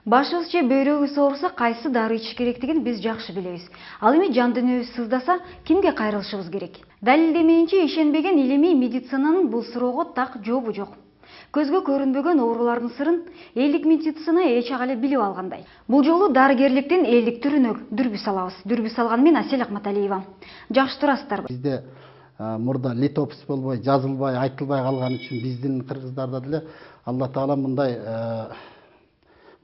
Башыбыз же бөйрөгүбүз ооруса кайсы дары ичиш керектигин биз жакшы билебиз. Ал эми жан дүйнөбүз сыздаса кимге кайрылышыбыз керек? Далилдемейинче ишенбеген илимий медицинанын бул суроого так жообу жок. Көзгө көрүнбөгөн оорулардын сырын элдик медицина эч ак эле билип алгандай. Бул жолу дарыгерликтин элдик түрүнө дүрбү салабыз. Дүрбү салган мен Асель Акматалиева. Жакшы турасыздарбы? Бизде мурда летопись болбой, жазылбай, айтылбай калган үчүн биздин кыргыздарда деле Алла Таала мындай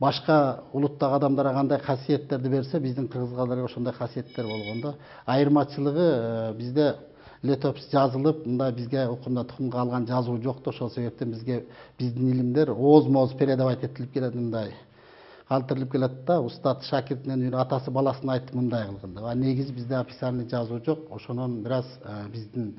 башка улуттагы адамдарга кандай касиеттерди берсе, биздин кыргызга деле ошондой касиеттер болгондо. Айырмачылыгы bizde летопись жазылып, мындай бизге укумда тукумга алган жазуу жок да, ошол себептен бизге биздин илимдер ооз-мооз передавать этилип келет, мындай калтырылып келет да, устат шакиртинен атасы баласына айтты мындай кылган. А негизи бизде описание жазуу жок, ошонун бир аз биздин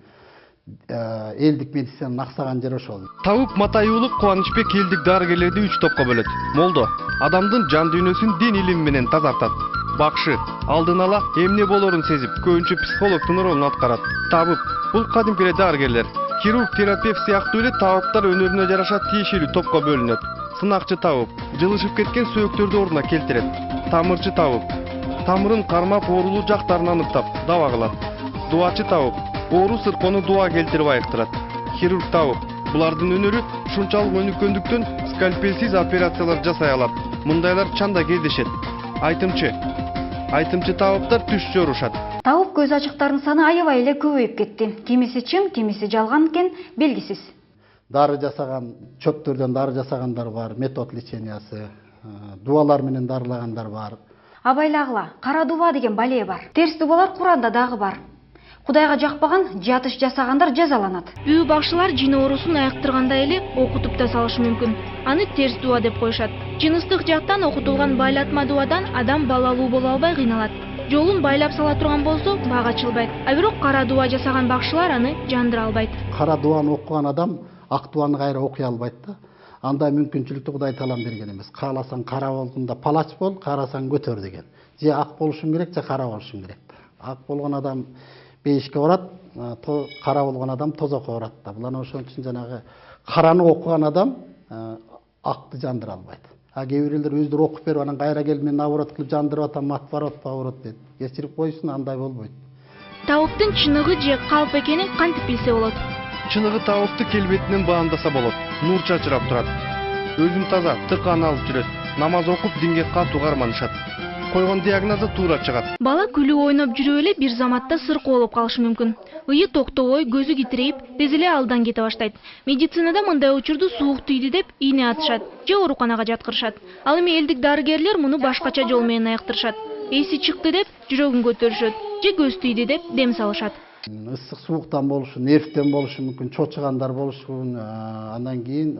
элдик медицинанын аксаган жери ошол. Тауып Матайуулук Кубанычбек элдик дарыгерлерди 3 топко бөлөт. Молдо адамдын жан дүйнөсүн дин илими менен тазартат. Бакшы алдын ала эмне болорун сезип, көбүнчө психологдун ролун аткарат. Табып бул кадимки эле дарыгерлер. Хирург, терапевт сыяктуу эле табыптар өнөрүнө жараша тиешелүү топко бөлүнөт. Сынакчы табып жылышып кеткен сөөктөрдү ордуна келтирет. Тамырчы табып тамырын кармап оорулуу жактарын аныктап даба кылат. Дуачы табып оору сыркону дуа келтирип айыктырат. Хирург табып булардын өнөрү ушунчалык өнүккөндүктөн скальпелсиз операциялар жасай алат. Мындайлар чанда кездешет. Айтымчы табыптар түш жорушат. Табып көз ачыктардын саны аябай эле көбөйүп кетти. Кимиси чын, кимиси жалган экен белгисиз. Дары жасаган, чөптөрдөн дары жасагандар бар, метод лечениясы, дубалар менен дарылагандар бар. Абайлагыла, кара дуба деген бале бар. Терс дубалар Куранда дагы бар. Кудайга жакпаган жатыш жасагандар жазаланат. Бүү бакшылар жин оорусун айыктыргандай эле окутуп да салышы мүмкүн. Аны терс дуба деп коюшат. Жыныстык жактан окутулган байлатма дубадан адам балалуу боло албай кыйналат. Жолун байлап сала турган болсо бак ачылбайт. А бирок кара дуба жасаган бакшылар аны жандыра албайт. Кара дубаны окуган адам ак дубаны кайра окуй албайт да. Андай мүмкүнчүлүктү Кудай Таалам берген эмес. Кааласаң кара болгондо палач бол, карасаң көтөр деген. Же ак болушуң керек, же кара болушуң керек. Ак болгон адам бейишке барат, кара болгон адам тозокко барат да. Бул ошон үчүн жанагы караны окуган адам акты жандыра албайт. А кээ бирлер өздөрү окуп берип анан кайра келип мен наоборот кылып жандырып атам, матбарот паворот дейт. Кечирип койсун, андай болбойт. Табыптын чыныгы же калп экенин кантип билсе болот? Чыныгы табыпты келбетинен баамдаса болот. Нур чачырап турат. Өзүн таза, тыкан алып жүрөт. Намаз окуп динге катуу карманышат. Койгон диагнозу туура чыгат. Бала күлүп ойноп жүрүп эле бир заматта сыркы болуп калышы мүмкүн. Ыйы токтобой, көзү китирейип, тез эле алдан кете баштайт. Медицинада мындай учурду суук тийди деп ийне атышат, же ооруканага жаткырышат. Ал эми элдик дарыгерлер муну башкача жол менен айыктырышат. Эси чыкты деп жүрөгүн көтөрүшөт, же көз тийди деп дем салышат. Ысык сууктан болушу, нервтен болушу мүмкүн, чочугандар болушу мүмкүн, андан кийин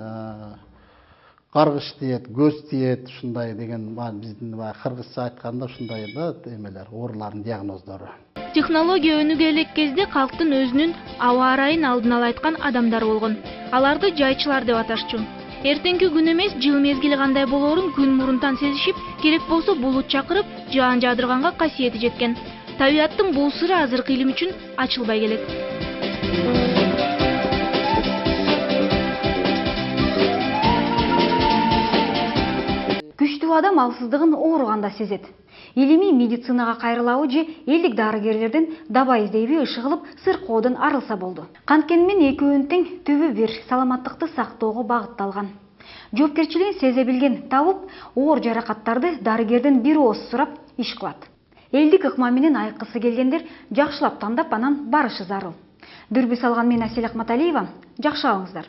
каргыш тиет, көз тиет, ушундай деген биздин кыргызча айтканда ушундай да эмелер, оорулардын диагноздору. Технология өнүгө элек кезде калктын өзүнүн аба арайын алдын ала айткан адамдар болгон. Аларды жайчылар деп аташчу. Эртеңки күн эмес, жыл мезгили кандай болоорун күн мурунтан сезишип, керек болсо булут чакырып, жаан жаадырганга касиети жеткен. Табиаттын бул сыры азыркы илим үчүн ачылбай келет. Күчтүү адам алсыздыгын ооруганда сезет. Илимий медицинага кайрылабы же элдик дарыгерлерден даба издейби ышык кылып сыркоодон арылса болду. Канткени экөөнүн тең түбү бир, саламаттыкты сактоого багытталган. Жоопкерчилигин сезе билген табып оор жаракаттарды дарыгерден бир ооз сурап иш кылат. Элдик ыкма менен айыккысы келгендер жакшылап тандап анан барышы зарыл. Дүрбү салган мен Асель Акматалиева, жакшы абыңыздар.